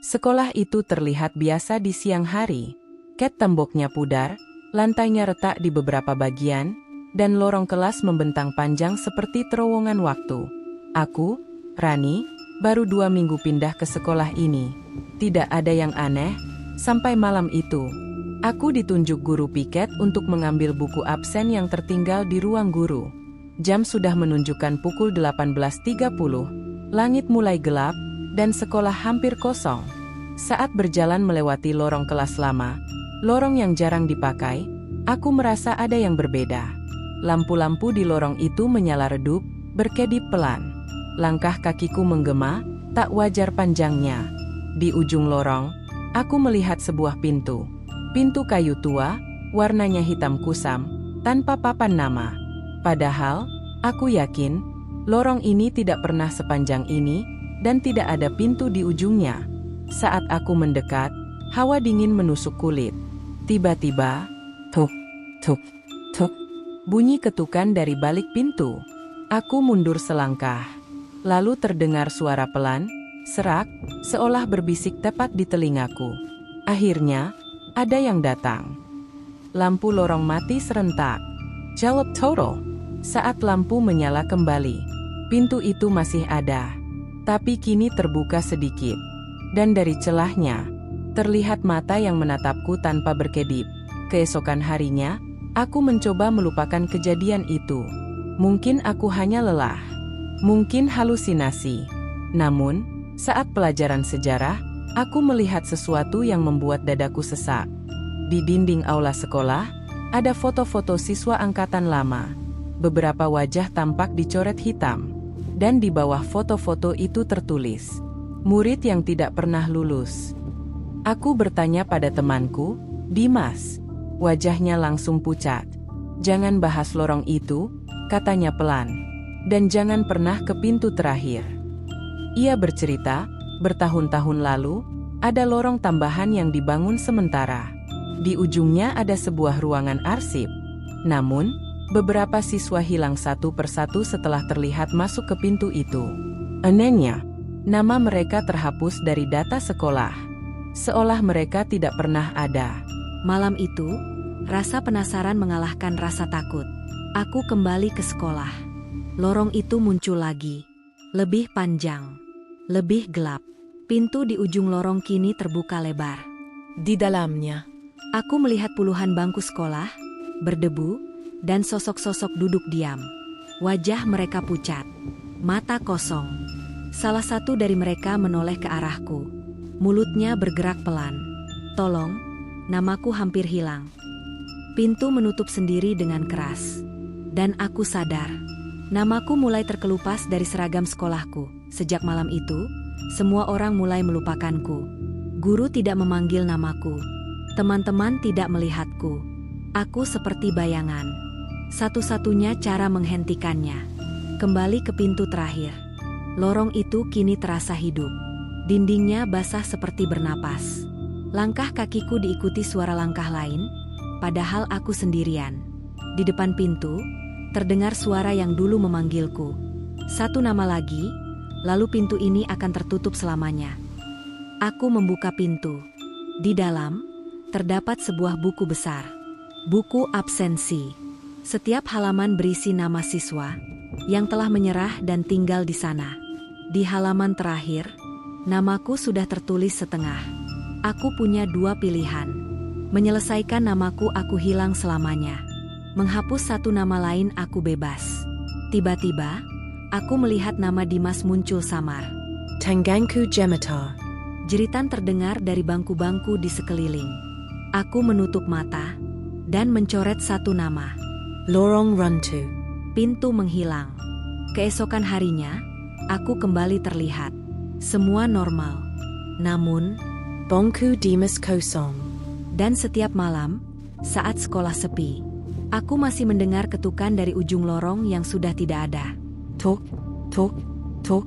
Sekolah itu terlihat biasa di siang hari. Cat temboknya pudar, lantainya retak di beberapa bagian, dan lorong kelas membentang panjang seperti terowongan waktu. Aku, Rani, baru 2 minggu pindah ke sekolah ini. Tidak ada yang aneh, sampai malam itu. Aku ditunjuk guru piket untuk mengambil buku absen yang tertinggal di ruang guru. Jam sudah menunjukkan pukul 18.30. Langit mulai gelap, dan sekolah hampir kosong. Saat berjalan melewati lorong kelas lama, lorong yang jarang dipakai, aku merasa ada yang berbeda. Lampu-lampu di lorong itu menyala redup, berkedip pelan. Langkah kakiku menggema, tak wajar panjangnya. Di ujung lorong, aku melihat sebuah pintu. Pintu kayu tua, warnanya hitam kusam, tanpa papan nama. Padahal, aku yakin, lorong ini tidak pernah sepanjang ini, dan tidak ada pintu di ujungnya. Saat aku mendekat, hawa dingin menusuk kulit. Tiba-tiba, tuk, tuk, tuk, bunyi ketukan dari balik pintu. Aku mundur selangkah. Lalu terdengar suara pelan, serak, seolah berbisik tepat di telingaku. Akhirnya, ada yang datang. Lampu lorong mati serentak. Jawab total. Saat lampu menyala kembali, pintu itu masih ada, tapi kini terbuka sedikit. Dan dari celahnya, terlihat mata yang menatapku tanpa berkedip. Keesokan harinya, aku mencoba melupakan kejadian itu. Mungkin aku hanya lelah. Mungkin halusinasi. Namun, saat pelajaran sejarah, aku melihat sesuatu yang membuat dadaku sesak. Di dinding aula sekolah, ada foto-foto siswa angkatan lama. Beberapa wajah tampak dicoret hitam. Dan di bawah foto-foto itu tertulis, murid yang tidak pernah lulus. Aku bertanya pada temanku, Dimas. Wajahnya langsung pucat. Jangan bahas lorong itu, katanya pelan. Dan jangan pernah ke pintu terakhir. Ia bercerita, bertahun-tahun lalu, ada lorong tambahan yang dibangun sementara. Di ujungnya ada sebuah ruangan arsip. Namun, beberapa siswa hilang satu persatu setelah terlihat masuk ke pintu itu. Anehnya, nama mereka terhapus dari data sekolah. Seolah mereka tidak pernah ada. Malam itu, rasa penasaran mengalahkan rasa takut. Aku kembali ke sekolah. Lorong itu muncul lagi. Lebih panjang. Lebih gelap. Pintu di ujung lorong kini terbuka lebar. Di dalamnya, aku melihat puluhan bangku sekolah, berdebu, dan sosok-sosok duduk diam. Wajah mereka pucat. Mata kosong. Salah satu dari mereka menoleh ke arahku. Mulutnya bergerak pelan. Tolong, namaku hampir hilang. Pintu menutup sendiri dengan keras. Dan aku sadar. Namaku mulai terkelupas dari seragam sekolahku. Sejak malam itu, semua orang mulai melupakanku. Guru tidak memanggil namaku. Teman-teman tidak melihatku. Aku seperti bayangan. Satu-satunya cara menghentikannya. Kembali ke pintu terakhir. Lorong itu kini terasa hidup. Dindingnya basah seperti bernapas. Langkah kakiku diikuti suara langkah lain, padahal aku sendirian. Di depan pintu, terdengar suara yang dulu memanggilku. Satu nama lagi, lalu pintu ini akan tertutup selamanya. Aku membuka pintu. Di dalam, terdapat sebuah buku besar. Buku absensi. Setiap halaman berisi nama siswa yang telah menyerah dan tinggal di sana. Di halaman terakhir, namaku sudah tertulis setengah. Aku punya 2 pilihan. Menyelesaikan namaku, aku hilang selamanya. Menghapus satu nama lain, aku bebas. Tiba-tiba, aku melihat nama Dimas muncul samar. Tanggangku Jematar. Jeritan terdengar dari bangku-bangku di sekeliling. Aku menutup mata dan mencoret satu nama. Lorong Runtu. Pintu menghilang. Keesokan harinya, aku kembali terlihat. Semua normal. Namun, Bangku Dimas kosong. Dan setiap malam, saat sekolah sepi, aku masih mendengar ketukan dari ujung lorong yang sudah tidak ada. Tuk, tuk, tuk.